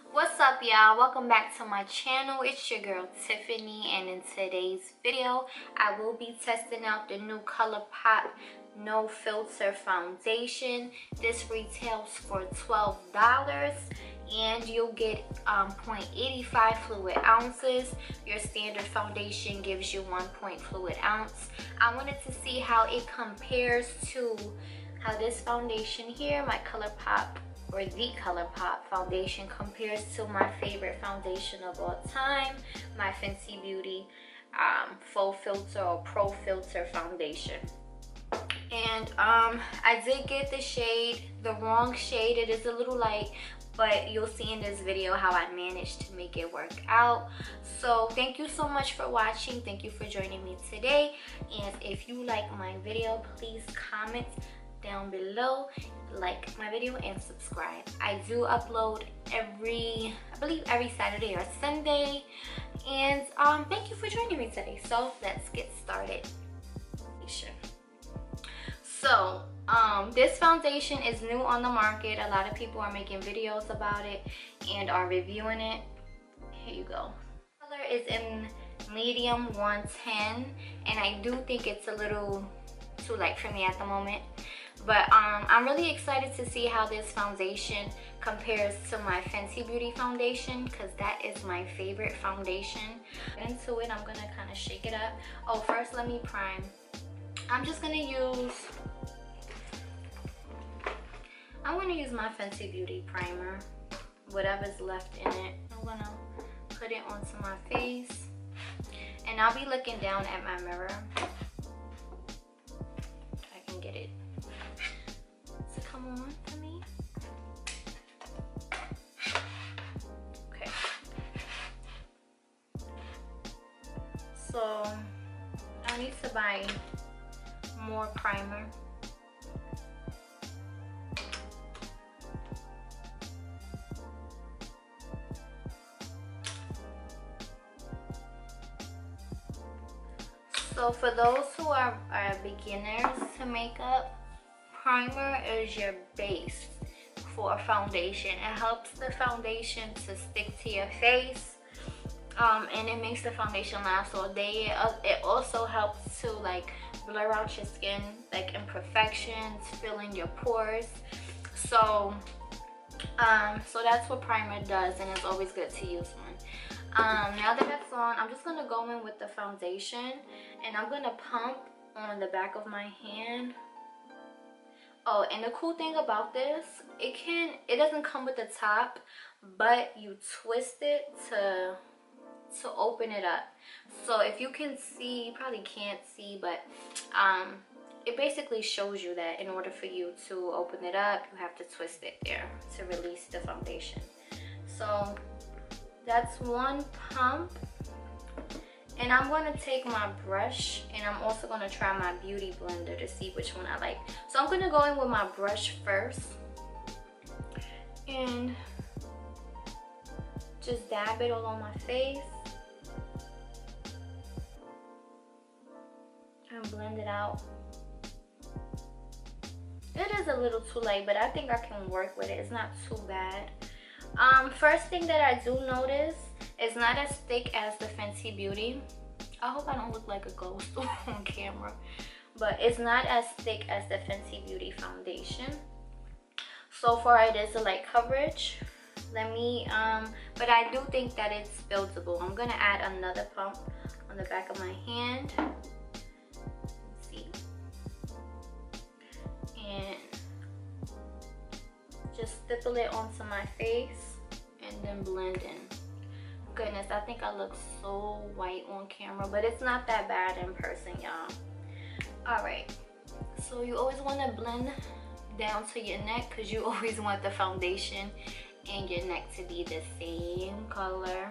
What's up, y'all? Welcome back to my channel. It's your girl Tiffany, and in today's video I will be testing out the new ColourPop No Filter foundation. This retails for $12 and you'll get 0.85 fluid ounces. Your standard foundation gives you 1 fluid ounce. I wanted to see how it compares to how this foundation here, my ColourPop or the ColourPop foundation, compares to my favorite foundation of all time, my Fenty Beauty Faux Filter or Pro Filter foundation. And I did get the shade, the wrong shade. It is a little light, but you'll see in this video how I managed to make it work out. So thank you so much for watching. Thank you for joining me today. And if you like my video, please comment down below, like my video, and subscribe. I do upload I believe every Saturday or Sunday. And thank you for joining me today. So let's get started. So this foundation is new on the market. A lot of people are making videos about it and are reviewing it. Here you go. Color is in medium 110, and I do think it's a little too light for me at the moment. But I'm really excited to see how this foundation compares to my Fenty Beauty foundation, because that is my favorite foundation. Into it, I'm gonna kind of shake it up. Oh, first let me prime. I'm gonna use my Fenty Beauty primer, whatever's left in it. I'm gonna put it onto my face, and I'll be looking down at my mirror. I can get it to come on for me. Okay. So I need to buy more primer. So for those who are beginners to makeup, primer is your base for a foundation. It helps the foundation to stick to your face, and it makes the foundation last all day. It also helps to like blur out your skin, like imperfections, fill in your pores. So that's what primer does, and it's always good to use one. Now that that's on, I'm just gonna go in with the foundation, and I'm gonna pump on the back of my hand. Oh, and the cool thing about this, it doesn't come with the top, but you twist it to open it up. So if you can see, you probably can't see, but it basically shows you that in order for you to open it up, you have to twist it there to release the foundation. So that's one pump. And I'm going to take my brush, and I'm also going to try my beauty blender to see which one I like. So I'm going to go in with my brush first and just dab it all on my face and blend it out. It is a little too light, but I think I can work with it. It's not too bad. First thing that I do notice, it's not as thick as the Fenty Beauty. I hope I don't look like a ghost on camera, but it's not as thick as the Fenty Beauty foundation. So far it is a light coverage. But I do think that it's buildable. I'm gonna add another pump on the back of my hand. Let's see. And just stipple it onto my face and then blend in. Goodness, I think I look so white on camera, but it's not that bad in person, y'all. Alright, so you always want to blend down to your neck, because you always want the foundation and your neck to be the same color.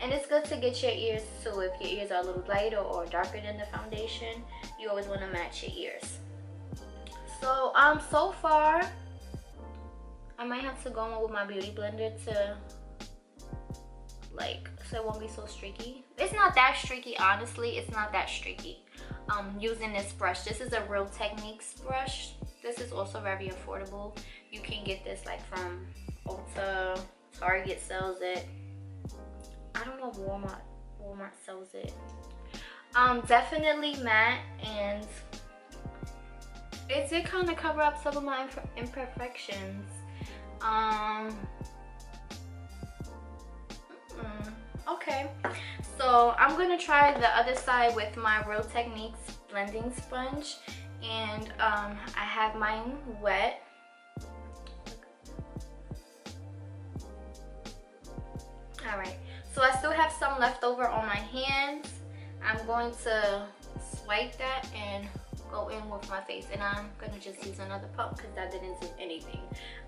And it's good to get your ears too. If your ears are a little lighter or darker than the foundation, you always want to match your ears. So so far I might have to go in with my beauty blender to so it won't be so streaky. It's not that streaky, honestly. It's not that streaky. Using this brush, this is a Real Techniques brush. This is also very affordable. You can get this like from Ulta, Target sells it. I don't know if Walmart sells it. Definitely matte, and it did kind of cover up some of my imperfections. Okay, so I'm gonna try the other side with my Real Techniques blending sponge, and I have mine wet. All right, so I still have some left over on my hands. I'm going to swipe that and go in with my face, and I'm gonna just use another pump because that didn't do anything.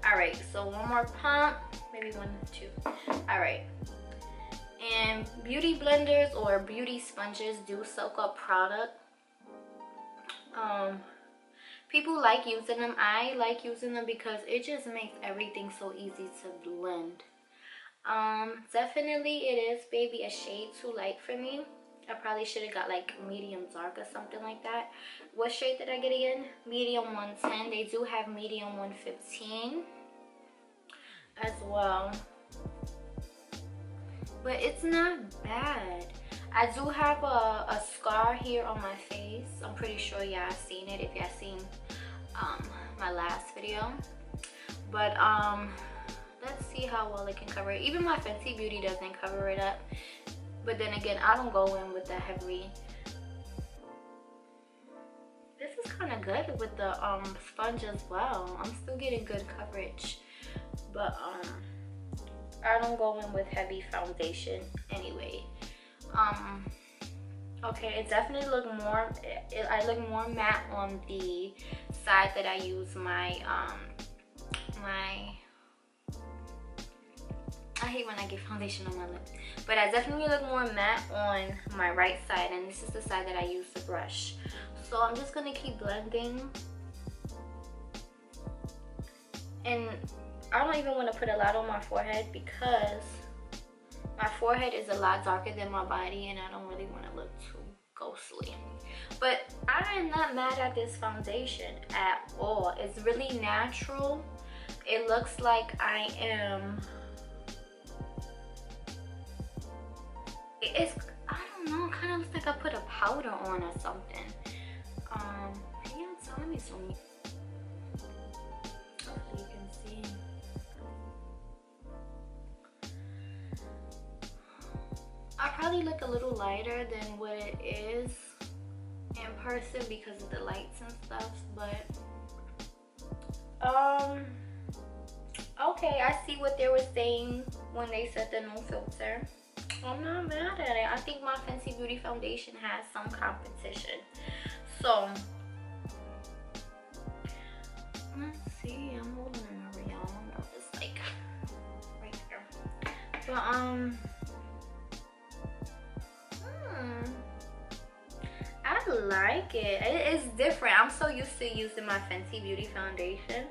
All right, so one more pump, maybe 1, 2. All right, and beauty blenders or beauty sponges do soak up product. People like using them. I like using them because it just makes everything so easy to blend. Definitely it is maybe a shade too light for me. I probably should have got like medium dark or something like that. What shade did I get again? Medium 110. They do have medium 115 as well, but it's not bad. I do have a scar here on my face. I'm pretty sure y'all seen it if y'all seen my last video. But let's see how well it can cover it. Even my Fenty Beauty doesn't cover it up. But then again, I don't go in with the heavy. This is kind of good with the sponge as well. I'm still getting good coverage, but I don't go in with heavy foundation anyway. Okay, it definitely look more. I look more matte on the side that I use my I hate when I get foundation on my lip, but I definitely look more matte on my right side, and this is the side that I use the brush. So I'm just gonna keep blending, and I don't even want to put a lot on my forehead because my forehead is a lot darker than my body, and I don't really want to look too ghostly. But I am not mad at this foundation at all. It's really natural. It looks like I am. I don't know, kind of looks like I put a powder on or something. Can you tell me something? So you can see. I probably look a little lighter than what it is in person because of the lights and stuff, but okay, I see what they were saying when they said the no filter. I'm not mad at it. I think my Fenty Beauty foundation has some competition. So let's see. I'm holding it over, y'all. I know it's like right there. But I like it. It is different. I'm so used to using my Fenty Beauty foundation,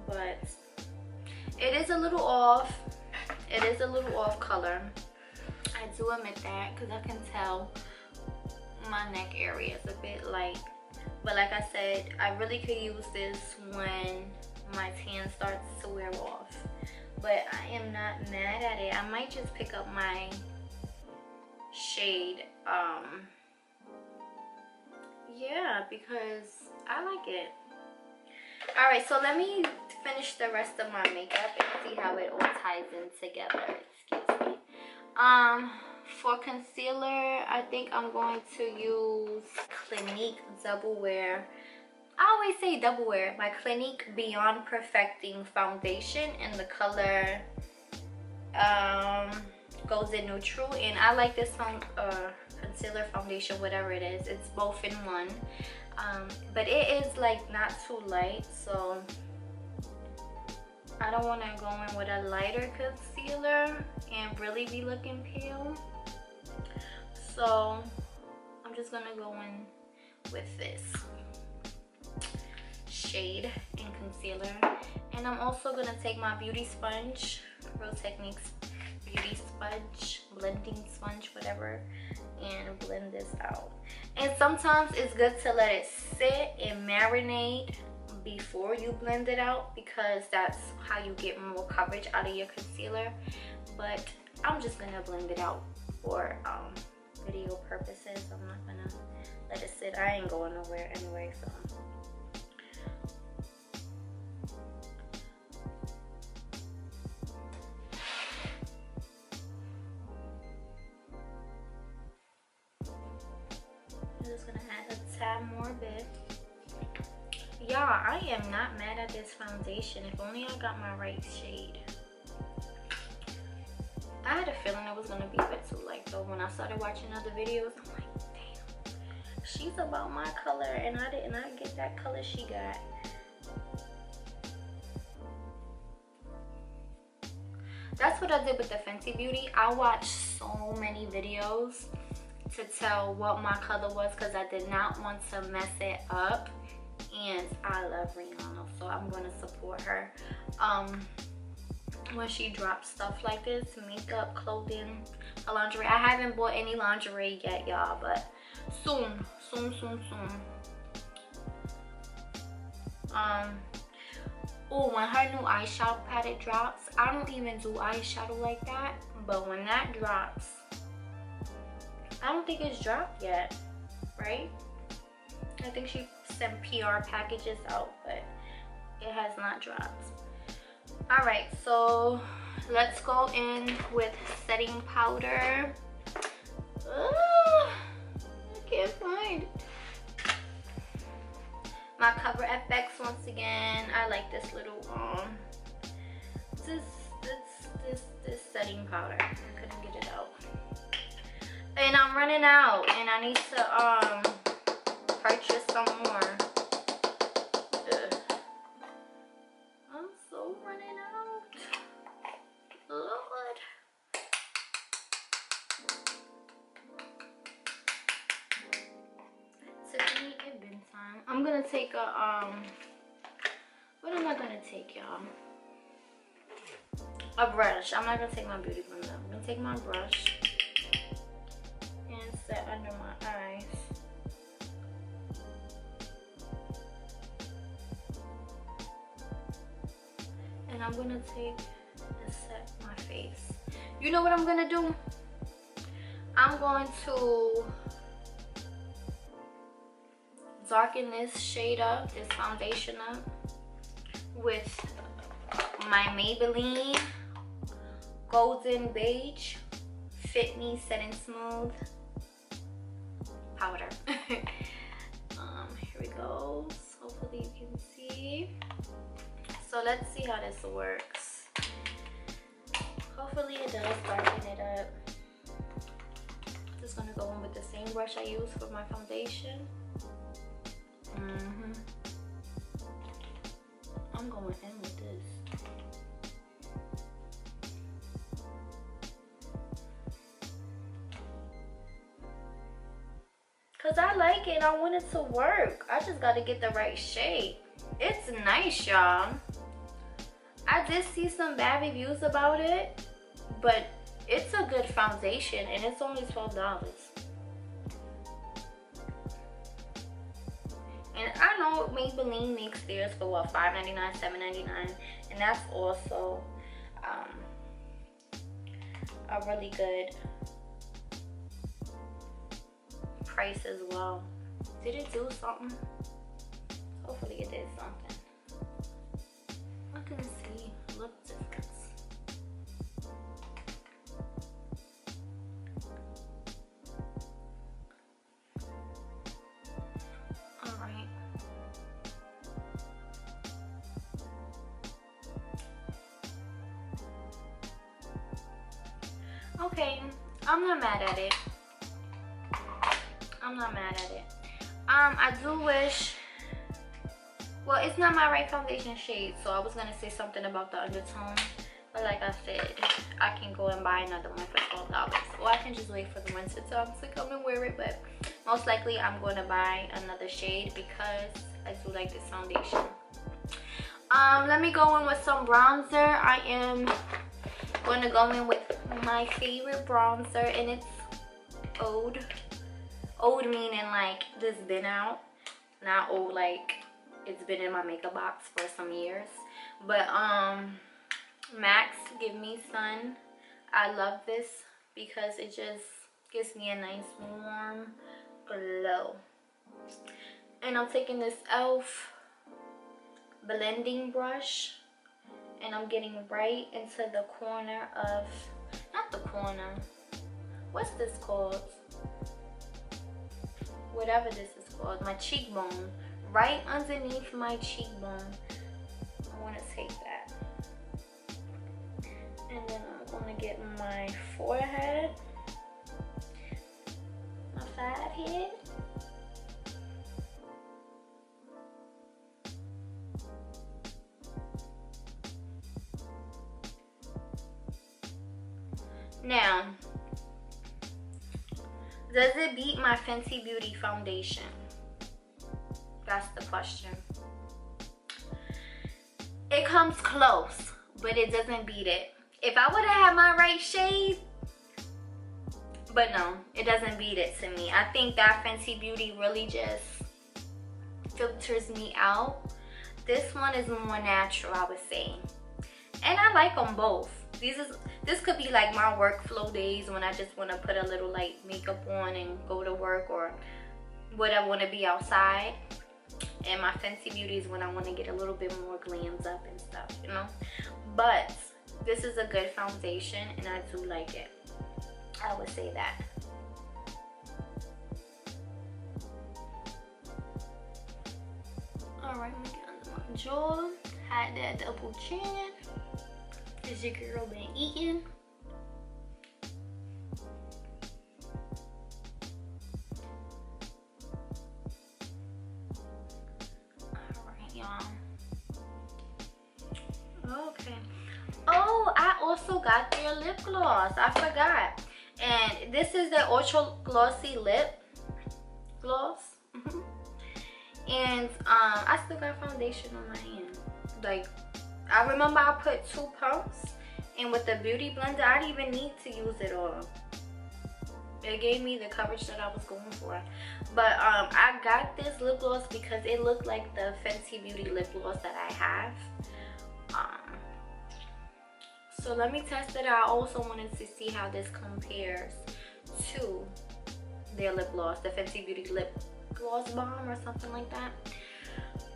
but it is a little off. It is a little off color. I do admit that because I can tell my neck area is a bit light. But like I said, I really could use this when my tan starts to wear off. But I am not mad at it. I might just pick up my shade. Yeah, because I like it. Alright, so let me finish the rest of my makeup and see how it all ties in together. Excuse me. For concealer, I think I'm going to use Clinique Double Wear. I always say Double Wear. My Clinique Beyond Perfecting Foundation in the color Golden Neutral. And I like this concealer foundation, whatever it is. It's both in one. But it is like not too light, so I don't want to go in with a lighter concealer and really be looking pale. So I'm just gonna go in with this shade and concealer, and I'm also gonna take my beauty sponge, Real Techniques beauty sponge, blending sponge, whatever, and blend this out. And sometimes it's good to let it sit and marinate before you blend it out, because that's how you get more coverage out of your concealer. But I'm just gonna blend it out for video purposes. I'm not gonna let it sit. I ain't going nowhere anyway, so. I'm just gonna add a tad more bit. Y'all, I am not mad at this foundation. If only I got my right shade. I had a feeling it was gonna be a bit too light though. When I started watching other videos, I'm like, damn, she's about my color and I did not get that color she got. That's what I did with the Fenty Beauty. I watched so many videos to tell what my color was because I did not want to mess it up. And I love Rihanna, so I'm gonna support her when she drops stuff like this, makeup, clothing, lingerie. I haven't bought any lingerie yet, y'all, but soon. Oh, when her new eyeshadow palette drops, I don't even do eyeshadow like that, but when that drops, I don't think it's dropped yet, right? I think she sent PR packages out, but it has not dropped. All right, so let's go in with setting powder. I can't find my Cover FX once again. I like this little this setting powder. I couldn't get it out, and I'm running out, and I need to purchase some more. I'm so running out. Lord. Tiffany, it's been time. I'm gonna take a what am I gonna take, y'all? A brush. I'm not gonna take my beauty blender. I'm gonna take my brush and set under my eyes. And I'm gonna take and set my face. You know what I'm gonna do? I'm going to darken this shade up, this foundation up, with my Maybelline Golden Beige Fit Me Set and Smooth powder. Here we go. Hopefully you can see. So let's see how this works. Hopefully it does darken it up. Just gonna go in with the same brush I use for my foundation. I'm going in with this. Cause I like it, I want it to work. I just gotta get the right shade. It's nice, y'all. I did see some bad reviews about it, but it's a good foundation and it's only $12. And I know Maybelline makes theirs for what, $5.99, $7.99, and that's also a really good price as well. Did it do something? Hopefully it did something. I can see look difference. Alright. Okay, I'm not mad at it. I'm not mad at it. I do wish, well, it's not my right foundation shade, so I was gonna say something about the undertone, but like I said, I can go and buy another one for $12, or I can just wait for the winter time to come and wear it. But most likely I'm going to buy another shade because I do like this foundation. Let me go in with some bronzer. I am going to go in with my favorite bronzer, and it's old meaning like this been out, not old like it's been in my makeup box for some years. But Max Give Me Sun, I love this because it just gives me a nice warm glow. And I'm taking this e.l.f. blending brush and I'm getting right into the corner of, not the corner, what's this called? Whatever this is called, my cheekbone. Right underneath my cheekbone. I want to take that. And then I'm going to get my forehead, my forehead. Now, does it beat my Fenty Beauty foundation? That's the question. It comes close, but it doesn't beat it. If I would have had my right shade, but no, it doesn't beat it to me. I think that Fenty Beauty really just filters me out. This one is more natural, I would say. And I like them both. This could be like my workflow days when I just want to put a little like makeup on and go to work, or when I want to be outside. And my Fenty Beauty is when I want to get a little bit more glams up and stuff, you know. But this is a good foundation and I do like it. I would say that. Alright, let me get under my jaw. Hide that double chin. Cause your girl been eating. Alright, y'all. Okay. Oh, I also got their lip gloss. I forgot. And this is the Ultra Glossy Lip Gloss. And I still got foundation on my hand. Like, I remember I put 2 pumps, and with the Beauty Blender, I didn't even need to use it all. It gave me the coverage that I was going for. But I got this lip gloss because it looked like the Fenty Beauty lip gloss that I have. So let me test it out. I also wanted to see how this compares to their lip gloss, the Fenty Beauty lip gloss balm or something like that.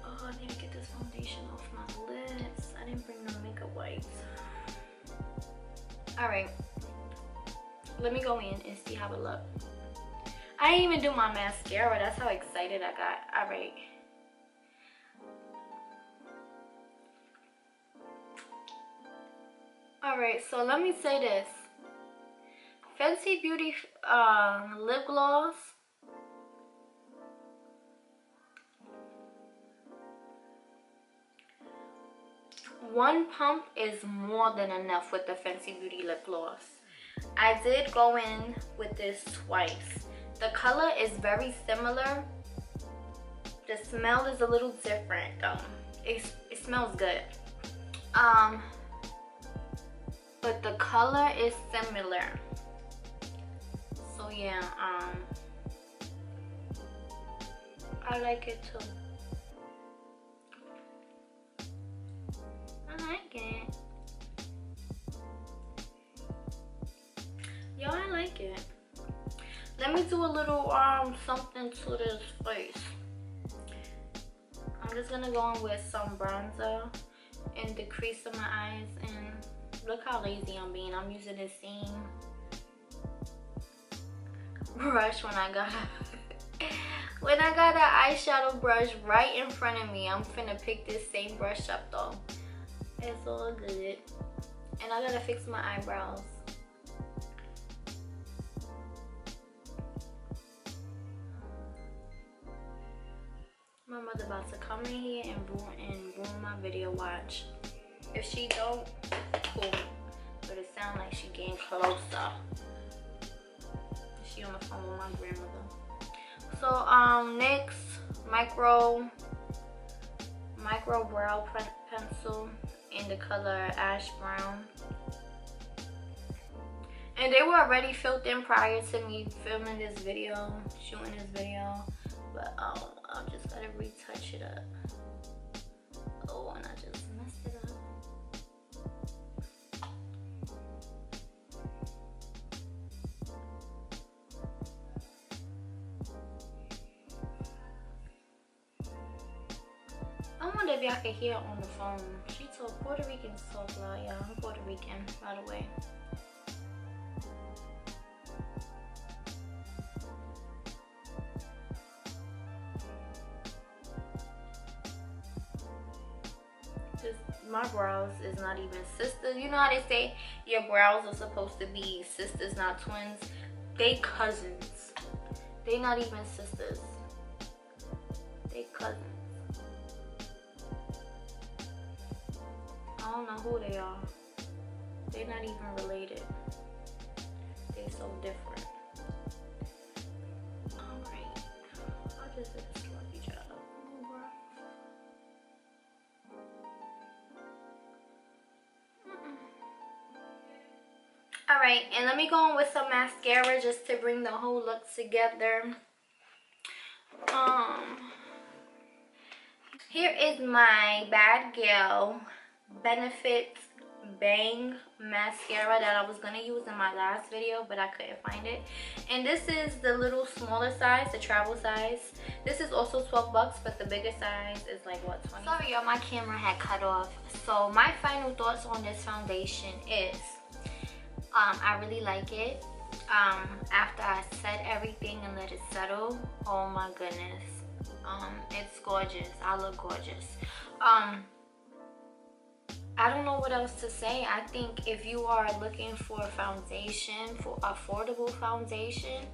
Oh, I need to get this foundation off my lips. I didn't bring no makeup wipes. Alright, let me go in and see how it looks. I didn't even do my mascara. That's how excited I got. Alright. Alright, so let me say this. Fenty Beauty lip gloss. One pump is more than enough with the Fenty Beauty lip gloss. I did go in with this twice. The color is very similar. The smell is a little different though. It smells good. But the color is similar. So yeah, I like it too. I like it. Yo, I like it. Let me do a little something to this face. I'm just gonna go in with some bronzer in the crease of my eyes, and look how lazy I'm being. I'm using the same brush when I got an eyeshadow brush right in front of me. I'm finna pick this same brush up though. It's all good. And I gotta fix my eyebrows. My mother about to come in here and ruin my video watch. If she don't, cool. But it sounds like she getting closer. She on the phone with my grandmother. So next, micro brow pencil in the color ash brown. And they were already filled in prior to me filming this video, shooting this video. But I just gotta retouch it up. Oh, and I just messed it up. I wonder if y'all can hear on the phone. She told Puerto Ricans talk loud, y'all. I'm Puerto Rican, by the way. My brows is not even sisters. You know how they say your brows are supposed to be sisters, not twins? They cousins. They not even sisters. They cousins. I don't know who they are. They're not even related. They so different. Alright. I'll just destroy each other. Alright, and let me go on with some mascara just to bring the whole look together. Here is my Bad Girl Benefit Bang mascara that I was gonna use in my last video, but I couldn't find it. And this is the little smaller size, the travel size. This is also 12 bucks, but the bigger size is like what, 20? Sorry y'all, my camera had cut off. So my final thoughts on this foundation is I really like it. After I set everything and let it settle, oh my goodness, it's gorgeous. I look gorgeous. I don't know what else to say. I think if you are looking for a foundation, for affordable foundation,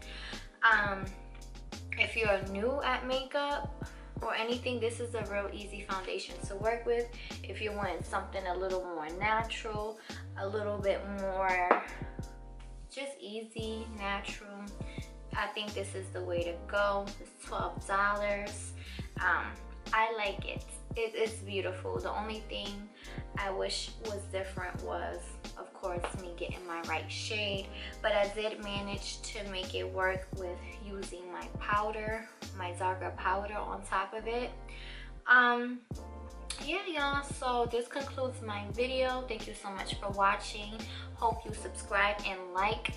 if you're new at makeup or anything, this is a real easy foundation to work with. If you're wanting something a little more natural, a little bit more just easy, natural, I think this is the way to go. It's $12. I like it. It is beautiful. The only thing I wish was different was, of course, me getting my right shade, but I did manage to make it work with using my powder, my darker powder on top of it. Yeah y'all, so this concludes my video. Thank you so much for watching. Hope you subscribe and like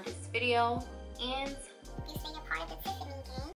this video, and you say you're part of the Tiffany gang.